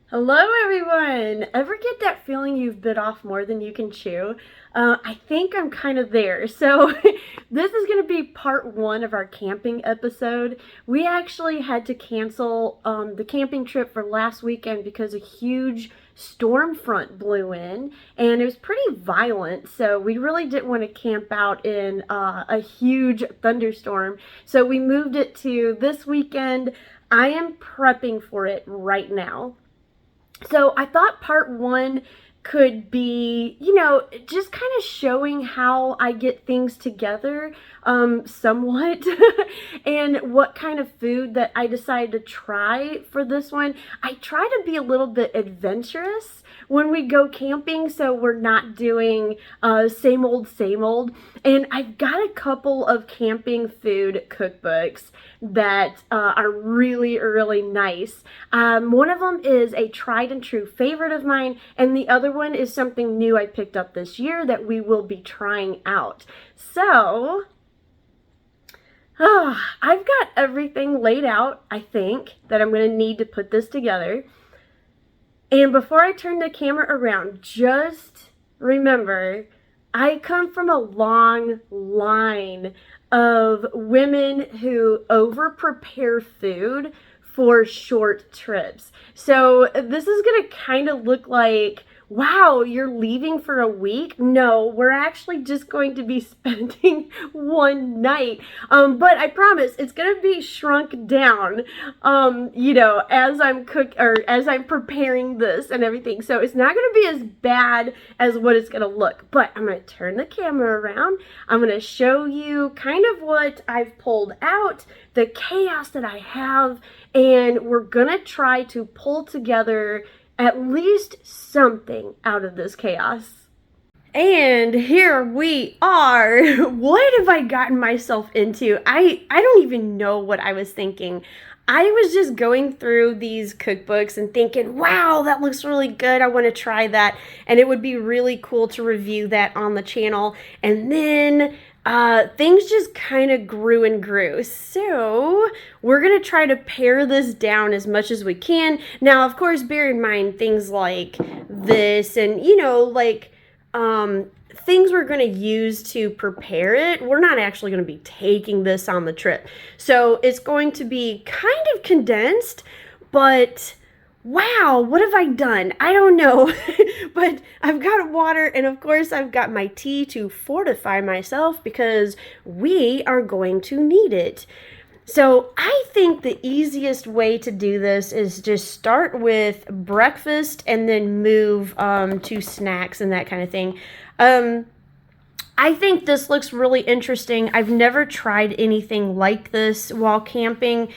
Hello, everyone! Ever get that feeling you've bit off more than you can chew? I think I'm kind of there. So, this is going to be part one of our camping episode. We actually had to cancel the camping trip for last weekend because a huge storm front blew in and it was pretty violent. So, we really didn't want to camp out in a huge thunderstorm. So, we moved it to this weekend. I am prepping for it right now. So I thought part one could be, just kind of showing how I get things together, somewhat, and what kind of food that I decided to try for this one. I try to be a little bit adventurous when we go camping, so we're not doing same old, same old. And I've got a couple of camping food cookbooks that are really, really nice. One of them is a tried and true favorite of mine, and the other one is something new I picked up this year that we will be trying out. So, I've got everything laid out, I think, that I'm going to need to put this together. And before I turn the camera around, just remember, I come from a long line of women who over prepare food for short trips. So this is going to kind of look like, wow, you're leaving for a week? No, we're actually just going to be spending one night. But I promise it's going to be shrunk down, as I'm preparing this and everything. So it's not going to be as bad as what it's going to look. But I'm going to turn the camera around. I'm going to show you kind of what I've pulled out, the chaos that I have, and we're going to try to pull together at least something out of this chaos. And here we are. What have I gotten myself into? I don't even know what I was thinking. I was just going through these cookbooks and thinking, wow, that looks really good. I want to try that. And it would be really cool to review that on the channel. And then things just kind of grew and grew. So we're going to try to pare this down as much as we can. Now, of course, bear in mind things like this and, things we're going to use to prepare it. We're not actually going to be taking this on the trip. So it's going to be kind of condensed, but wow, what have I done? I don't know, but I've got water and of course I've got my tea to fortify myself because we are going to need it. So I think the easiest way to do this is just start with breakfast and then move to snacks and that kind of thing. I think this looks really interesting. I've never tried anything like this while camping,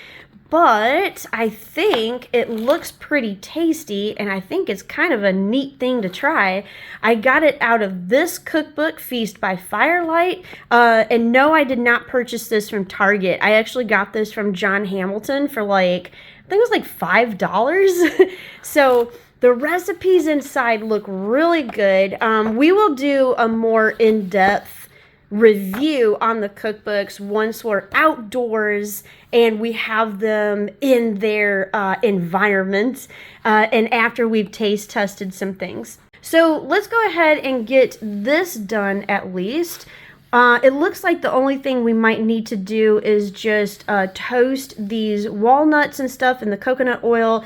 but I think it looks pretty tasty, and I think it's kind of a neat thing to try. I got it out of this cookbook, Feast by Firelight, and no, I did not purchase this from Target. I actually got this from John Hamilton for I think it was like $5. So the recipes inside look really good. We will do a more in-depth review on the cookbooks once we're outdoors and we have them in their environment and after we've taste tested some things. So let's go ahead and get this done at least. It looks like the only thing we might need to do is just toast these walnuts and stuff in the coconut oil.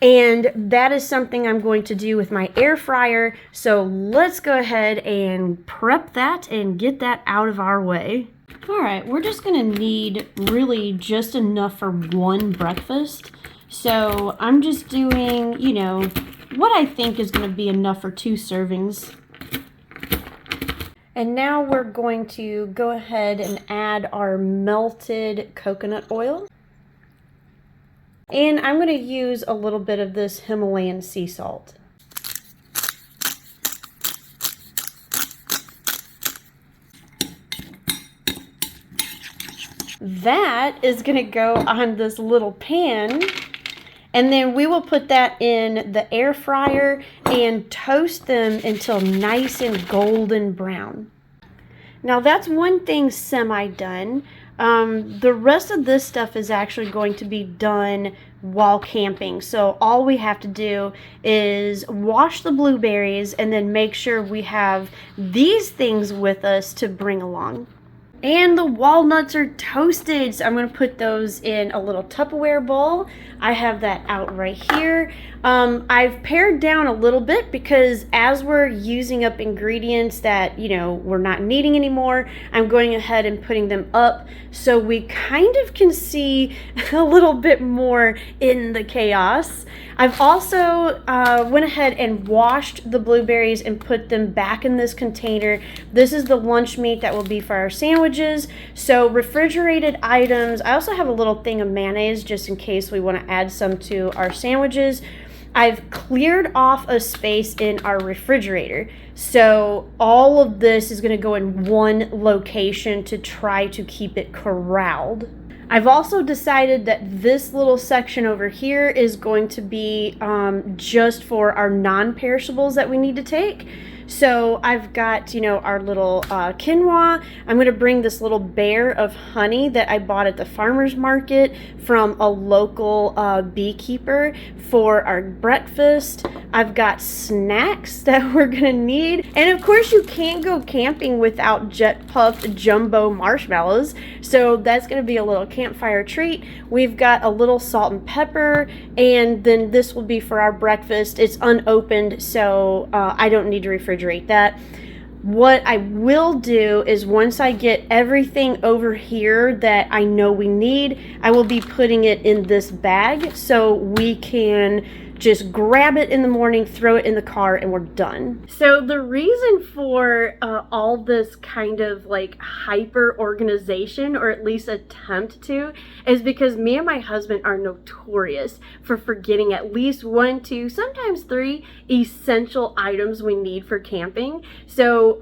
And that is something I'm going to do with my air fryer. So let's go ahead and prep that and get that out of our way. All right, we're just gonna need really just enough for one breakfast. So I'm just doing, what I think is gonna be enough for 2 servings. And now we're going to go ahead and add our melted coconut oil. And I'm going to use a little bit of this Himalayan sea salt. That is going to go on this little pan. And then we will put that in the air fryer and toast them until nice and golden brown. Now that's one thing semi-done. The rest of this stuff is actually going to be done while camping. So all we have to do is wash the blueberries and then make sure we have these things with us to bring along. And the walnuts are toasted, so I'm going to put those in a little Tupperware bowl. I have that out right here. I've pared down a little bit because as we're using up ingredients that, you know, we're not needing anymore, I'm going ahead and putting them up so we kind of can see a little bit more in the chaos. I've also went ahead and washed the blueberries and put them back in this container. This is the lunch meat that will be for our sandwiches. So refrigerated items. I also have a little thing of mayonnaise just in case we want to add some to our sandwiches. I've cleared off a space in our refrigerator. So all of this is going to go in one location to try to keep it corralled. I've also decided that this little section over here is going to be just for our non-perishables that we need to take. So I've got, you know, our little quinoa. I'm going to bring this little bear of honey that I bought at the farmer's market from a local beekeeper for our breakfast. I've got snacks that we're going to need. And of course you can't go camping without jet puffed jumbo marshmallows. So that's going to be a little campfire treat. We've got a little salt and pepper, and then this will be for our breakfast. It's unopened, so I don't need to refrigerate that. What I will do is once I get everything over here that I know we need, I will be putting it in this bag so we can just grab it in the morning, throw it in the car, and we're done. So the reason for all this kind of like hyper organization, or at least attempt to, is because me and my husband are notorious for forgetting at least 1, 2, sometimes 3 essential items we need for camping. So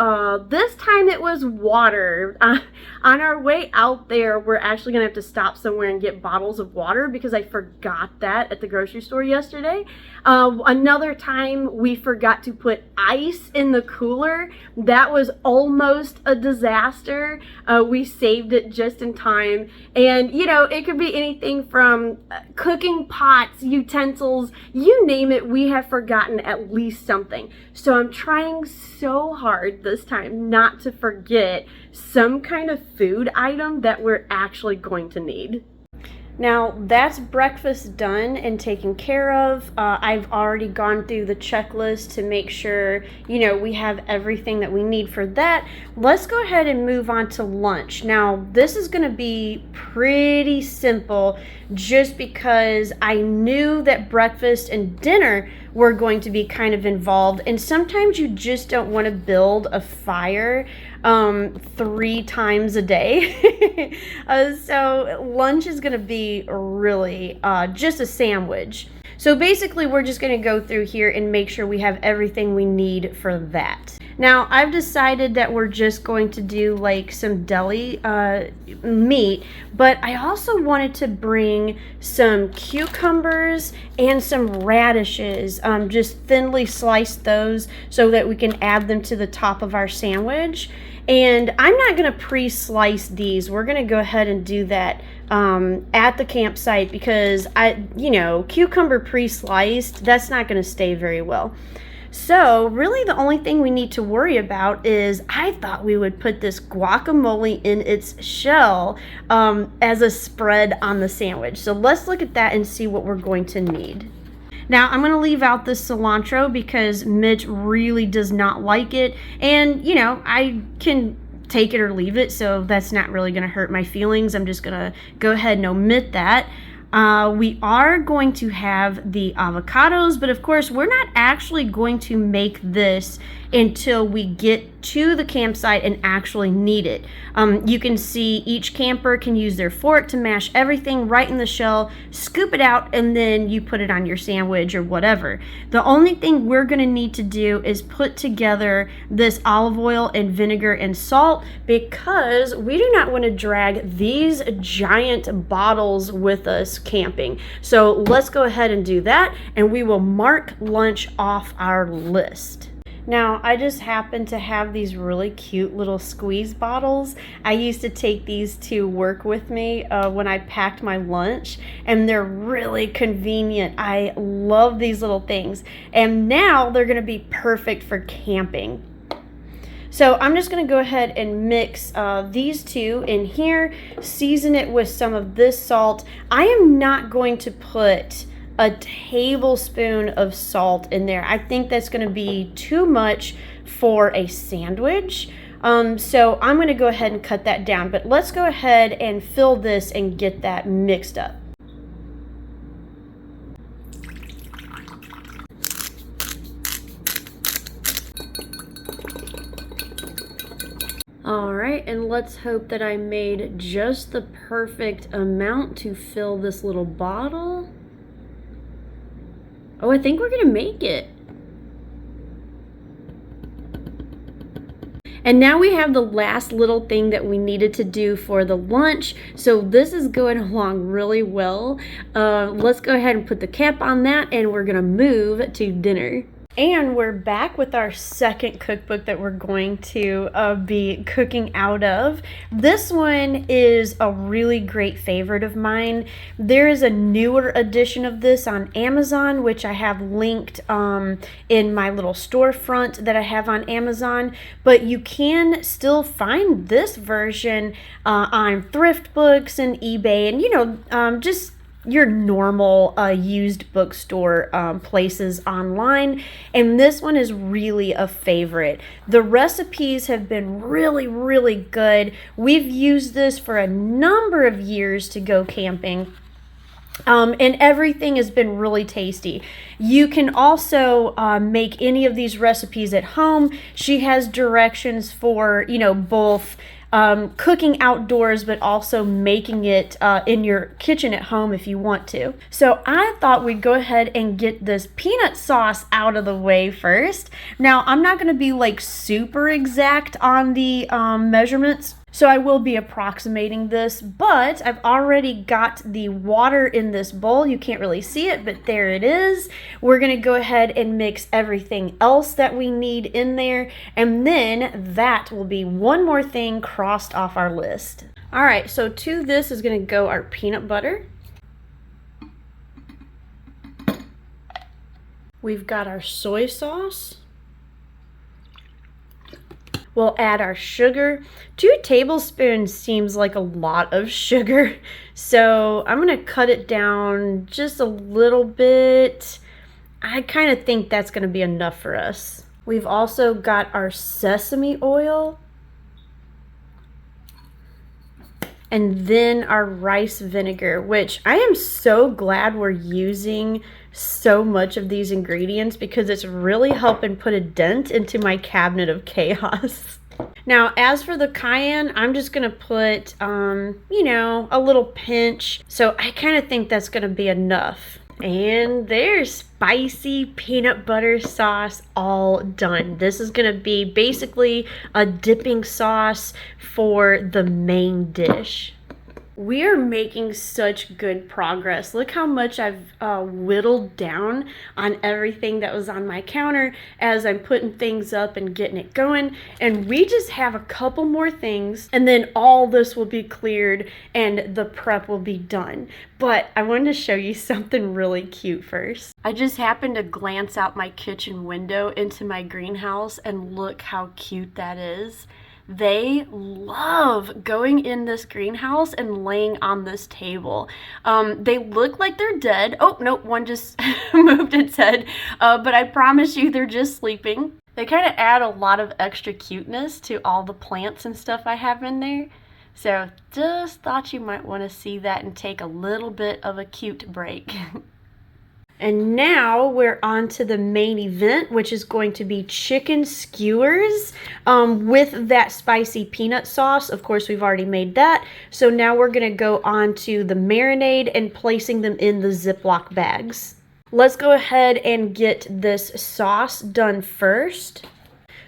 this time it was water. On our way out there, we're actually gonna have to stop somewhere and get bottles of water because I forgot that at the grocery store yesterday. Another time we forgot to put ice in the cooler. That was almost a disaster. We saved it just in time. And you know, it could be anything from cooking pots, utensils, you name it, we have forgotten at least something. So I'm trying so hard this time not to forget some kind of food item that we're actually going to need. Now that's breakfast done and taken care of. I've already gone through the checklist to make sure, you know, we have everything that we need for that. Let's go ahead and move on to lunch. Now this is going to be pretty simple just because I knew that breakfast and dinner were going to be kind of involved, and sometimes you just don't want to build a fire 3 times a day. So lunch is going to be really just a sandwich. So basically we're just going to go through here and make sure we have everything we need for that. Now I've decided that we're just going to do like some deli meat, but I also wanted to bring some cucumbers and some radishes, just thinly slice those so that we can add them to the top of our sandwich. And I'm not going to pre-slice these. We're going to go ahead and do that at the campsite because cucumber pre-sliced, that's not going to stay very well. So really the only thing we need to worry about is I thought we would put this guacamole in its shell as a spread on the sandwich. So let's look at that and see what we're going to need. Now I'm going to leave out the cilantro because Mitch really does not like it, and you know, I can take it or leave it, so that's not really going to hurt my feelings. I'm just going to go ahead and omit that. We are going to have the avocados, but of course we're not actually going to make this until we get to the campsite and actually need it. You can see each camper can use their fork to mash everything right in the shell, scoop it out, and then you put it on your sandwich or whatever. The only thing we're going to need to do is put together this olive oil and vinegar and salt because we do not want to drag these giant bottles with us camping. So let's go ahead and do that, and we will mark lunch off our list. Now, I just happen to have these really cute little squeeze bottles. I used to take these to work with me when I packed my lunch, and they're really convenient. I love these little things, and now they're gonna be perfect for camping. So I'm just going to go ahead and mix these two in here, season it with some of this salt. I am not going to put a tablespoon of salt in there. I think that's going to be too much for a sandwich. So I'm going to go ahead and cut that down. But let's go ahead and fill this and get that mixed up. All right, and let's hope that I made just the perfect amount to fill this little bottle. Oh, I think we're gonna make it. And now we have the last little thing that we needed to do for the lunch. So this is going along really well. Let's go ahead and put the cap on that, and we're gonna move to dinner. And we're back with our second cookbook that we're going to be cooking out of. This one is a really great favorite of mine. There is a newer edition of this on Amazon, which I have linked in my little storefront that I have on Amazon. But you can still find this version on thrift books and eBay and, you know, just your normal used bookstore places online, and this one is really a favorite. The recipes have been really good. We've used this for a number of years to go camping. And everything has been really tasty. You can also make any of these recipes at home. She has directions for, you know, both cooking outdoors, but also making it in your kitchen at home if you want to. So I thought we'd go ahead and get this peanut sauce out of the way first. Now, I'm not going to be like super exact on the measurements, so I will be approximating this, but I've already got the water in this bowl. You can't really see it, but there it is. We're gonna go ahead and mix everything else that we need in there, and then that will be one more thing crossed off our list. All right, so to this is gonna go our peanut butter. We've got our soy sauce. We'll add our sugar. 2 tablespoons seems like a lot of sugar, so I'm gonna cut it down just a little bit. I kind of think that's gonna be enough for us. We've also got our sesame oil, and then our rice vinegar, which I am so glad we're using so much of these ingredients because it's really helping put a dent into my cabinet of chaos. Now, as for the cayenne, I'm just gonna put, you know, a little pinch. So I kind of think that's gonna be enough. And there's spicy peanut butter sauce all done. This is gonna be basically a dipping sauce for the main dish. We are making such good progress. Look how much I've whittled down on everything that was on my counter as I'm putting things up and getting it going. And we just have a couple more things, and then all this will be cleared and the prep will be done. But I wanted to show you something really cute first. I just happened to glance out my kitchen window into my greenhouse, and look how cute that is. They love going in this greenhouse and laying on this table. They look like they're dead. Oh, nope, one just moved its head. But I promise you they're just sleeping. They kind of add a lot of extra cuteness to all the plants and stuff I have in there. So just thought you might want to see that and take a little bit of a cute break. And now we're on to the main event, which is going to be chicken skewers with that spicy peanut sauce. Of course, we've already made that. So now we're going to go on to the marinade and placing them in the Ziploc bags. Let's go ahead and get this sauce done first.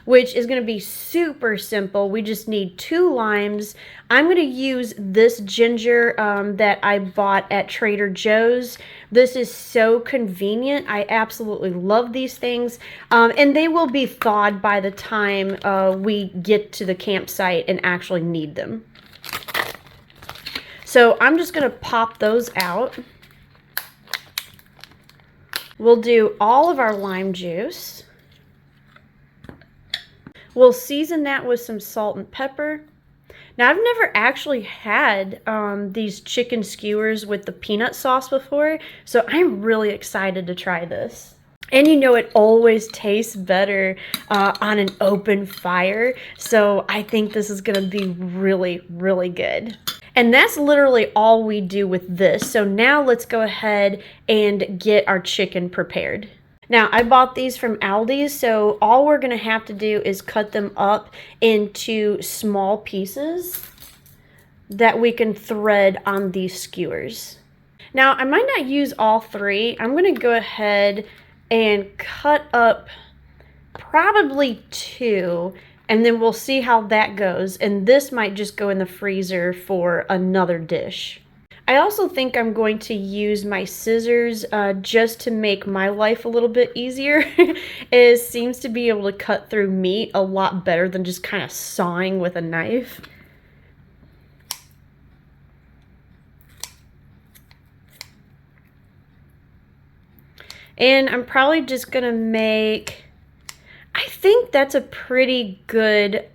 which is going to be super simple. We just need 2 limes. I'm going to use this ginger that I bought at Trader Joe's. This is so convenient. I absolutely love these things. And they will be thawed by the time we get to the campsite and actually need them. So I'm just going to pop those out. We'll do all of our lime juice. We'll season that with some salt and pepper. Now, I've never actually had these chicken skewers with the peanut sauce before, so I'm really excited to try this. And you know, it always tastes better on an open fire, so I think this is going to be really, really good. And that's literally all we do with this. So now let's go ahead and get our chicken prepared. Now, I bought these from Aldi's, so all we're going to have to do is cut them up into small pieces that we can thread on these skewers. Now, I might not use all 3. I'm going to go ahead and cut up probably 2, and then we'll see how that goes. And this might just go in the freezer for another dish. I also think I'm going to use my scissors just to make my life a little bit easier. It seems to be able to cut through meat a lot better than just kind of sawing with a knife. And I'm probably just going to make, I think that's a pretty good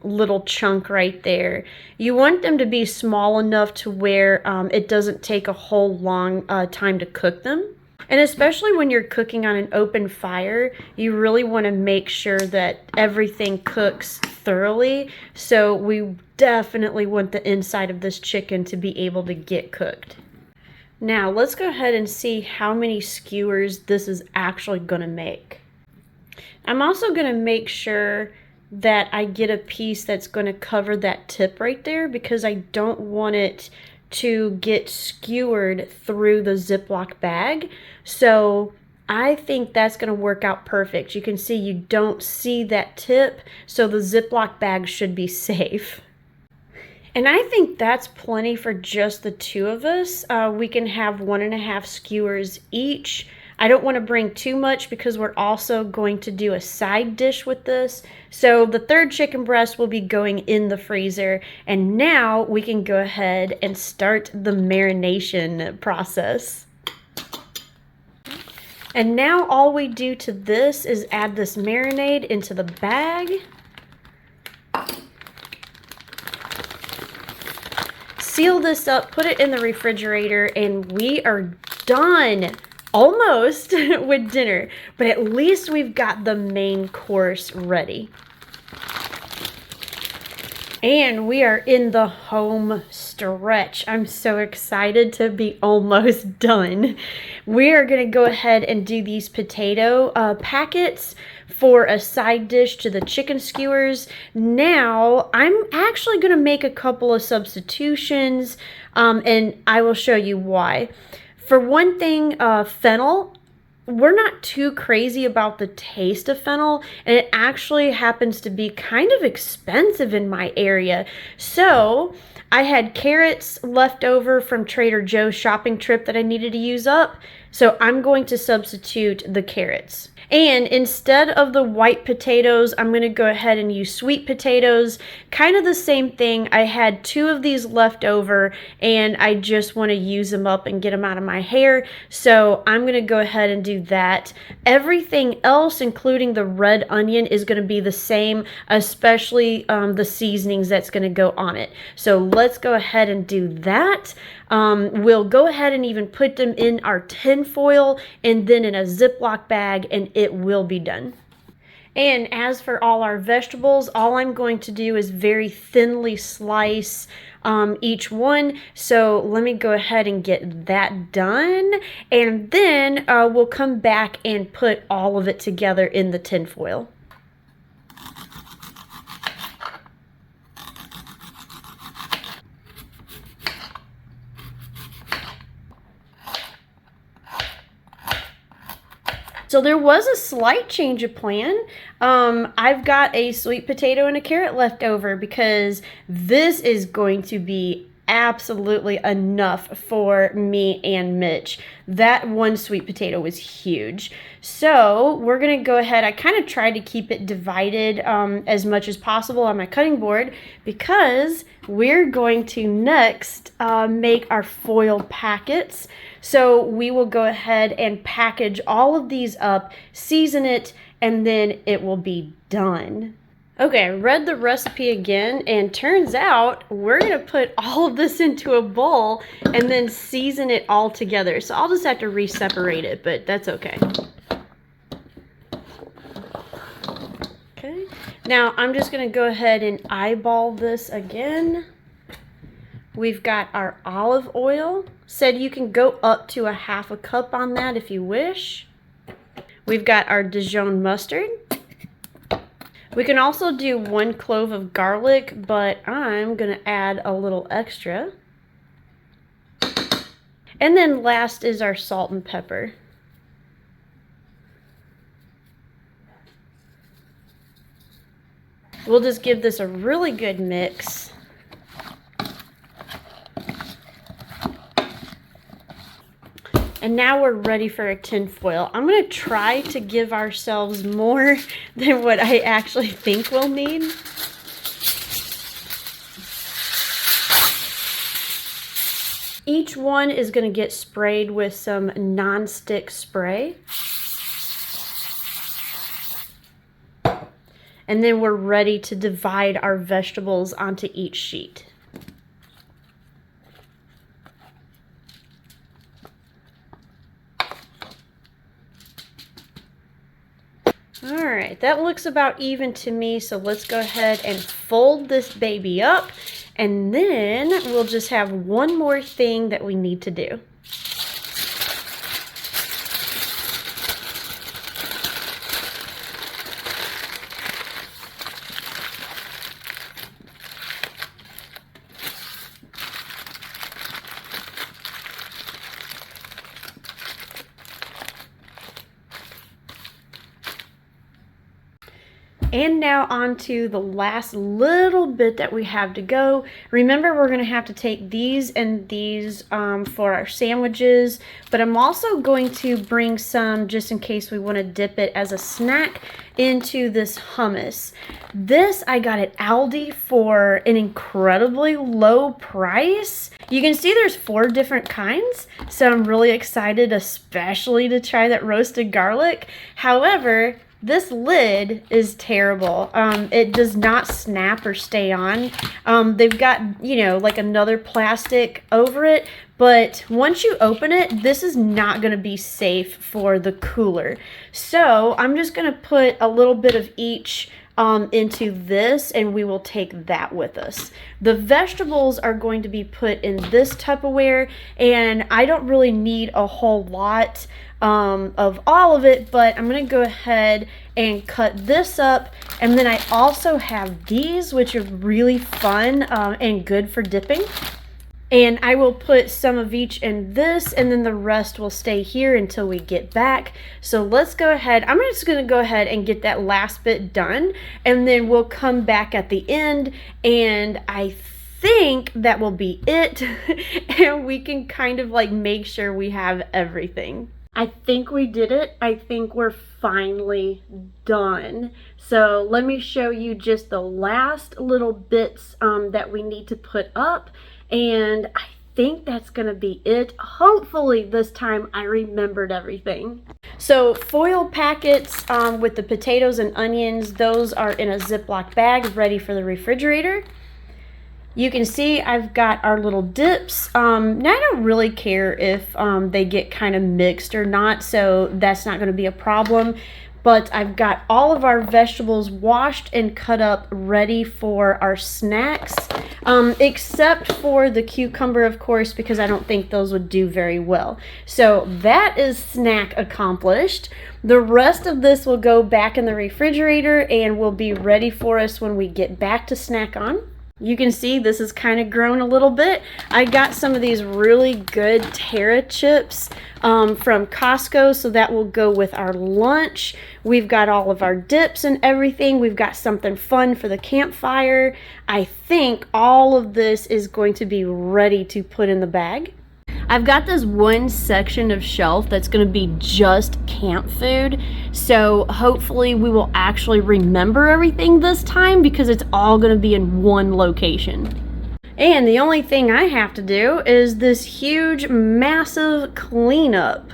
little chunk right there. You want them to be small enough to where it doesn't take a whole long time to cook them. And especially when you're cooking on an open fire, you really want to make sure that everything cooks thoroughly. So we definitely want the inside of this chicken to be able to get cooked. Now let's go ahead and see how many skewers this is actually going to make. I'm also going to make sure that I get a piece that's going to cover that tip right there, because I don't want it to get skewered through the Ziploc bag. So I think that's going to work out perfect. You can see you don't see that tip, so the Ziploc bag should be safe. And I think that's plenty for just the 2 of us. We can have 1.5 skewers each. I don't want to bring too much because we're also going to do a side dish with this. So the 3rd chicken breast will be going in the freezer. And now we can go ahead and start the marination process. And now all we do to this is add this marinade into the bag. Seal this up, put it in the refrigerator, and we are done. Almost with dinner, but at least we've got the main course ready. And we are in the home stretch. I'm so excited to be almost done. We are going to go ahead and do these potato packets for a side dish to the chicken skewers. Now, I'm actually going to make a couple of substitutions, and I will show you why. For one thing, fennel, we're not too crazy about the taste of fennel, and it actually happens to be kind of expensive in my area. So I had carrots left over from Trader Joe's shopping trip that I needed to use up, so I'm going to substitute the carrots. And instead of the white potatoes, I'm going to go ahead and use sweet potatoes. Kind of the same thing. I had 2 of these left over, and I just want to use them up and get them out of my hair. So I'm going to go ahead and do that. Everything else, including the red onion, is going to be the same, especially the seasonings that's going to go on it. So let's go ahead and do that. We'll go ahead and even put them in our tin foil and then in a Ziploc bag, and it will be done. And as for all our vegetables, all I'm going to do is very thinly slice each one. So let me go ahead and get that done, and then we'll come back and put all of it together in the tin foil. So there was a slight change of plan. I've got a sweet potato and a carrot left over because this is going to be absolutely enough for me and Mitch. That one sweet potato was huge. So we're going to go ahead. I kind of tried to keep it divided as much as possible on my cutting board because we're going to next make our foil packets. So we will go ahead and package all of these up, season it, and then it will be done. Okay, I read the recipe again, and turns out we're going to put all of this into a bowl and then season it all together. So I'll just have to re-separate it, but that's okay. Okay, now I'm just going to go ahead and eyeball this again. We've got our olive oil. Said you can go up to a ½ cup on that if you wish. We've got our Dijon mustard. We can also do 1 clove of garlic, but I'm going to add a little extra. And then last is our salt and pepper. We'll just give this a really good mix. And now we're ready for a tin foil. I'm going to try to give ourselves more than what I actually think we'll need. Each one is going to get sprayed with some non-stick spray. And then we're ready to divide our vegetables onto each sheet. All right, that looks about even to me, so let's go ahead and fold this baby up, and then we'll just have one more thing that we need to do. And now on to the last little bit that we have to go. Remember, we're going to have to take these and these for our sandwiches, but I'm also going to bring some, just in case we want to dip it as a snack, into this hummus. This I got at Aldi for an incredibly low price. You can see there's 4 different kinds, so I'm really excited, especially to try that roasted garlic. However, this lid is terrible. It does not snap or stay on. They've got, you know, like another plastic over it, but once you open it, this is not going to be safe for the cooler. So I'm just going to put a little bit of each into this, and we will take that with us. The vegetables are going to be put in this Tupperware, and I don't really need a whole lot of all of it, but I'm going to go ahead and cut this up. And then I also have these, which are really fun and good for dipping. And I will put some of each in this, and then the rest will stay here until we get back. So let's go ahead. I'm just going to go ahead and get that last bit done, and then we'll come back at the end, and I think that will be it. And we can kind of like make sure we have everything. I think we did it. I think we're finally done. So let me show you just the last little bits that we need to put up. And I think that's gonna be it. Hopefully this time I remembered everything. So foil packets with the potatoes and onions, those are in a Ziploc bag ready for the refrigerator. You can see I've got our little dips. Now I don't really care if they get kind of mixed or not, so that's not going to be a problem. But I've got all of our vegetables washed and cut up ready for our snacks, except for the cucumber, of course, because I don't think those would do very well. So that is snack accomplished. The rest of this will go back in the refrigerator and will be ready for us when we get back to snack on. You can see this has kind of grown a little bit. I got some of these really good Terra chips from Costco, so that will go with our lunch. We've got all of our dips and everything. We've got something fun for the campfire. I think all of this is going to be ready to put in the bag. I've got this one section of shelf that's going to be just camp food, so hopefully we will actually remember everything this time because it's all going to be in one location. And the only thing I have to do is this huge, massive cleanup.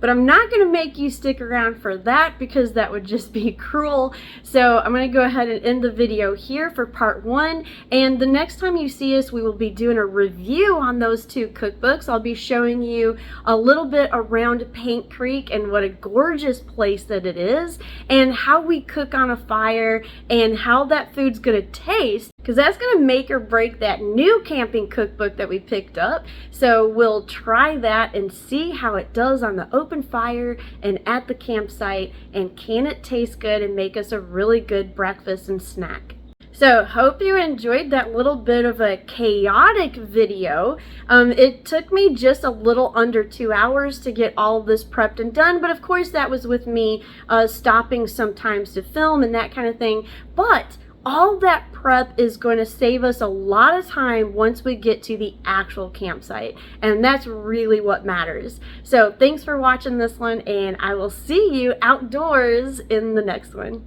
But I'm not going to make you stick around for that because that would just be cruel. So I'm going to go ahead and end the video here for part 1. And the next time you see us, we will be doing a review on those 2 cookbooks. I'll be showing you a little bit around Paint Creek and what a gorgeous place that it is, and how we cook on a fire and how that food's going to taste, because that's going to make or break that new camping cookbook that we picked up. So we'll try that and see how it does on the open fire and at the campsite, and can it taste good and make us a really good breakfast and snack. So hope you enjoyed that little bit of a chaotic video. It took me just a little under 2 hours to get all of this prepped and done, but of course that was with me stopping sometimes to film and that kind of thing. But all that prep is going to save us a lot of time once we get to the actual campsite, and that's really what matters. So thanks for watching this one, and I will see you outdoors in the next one.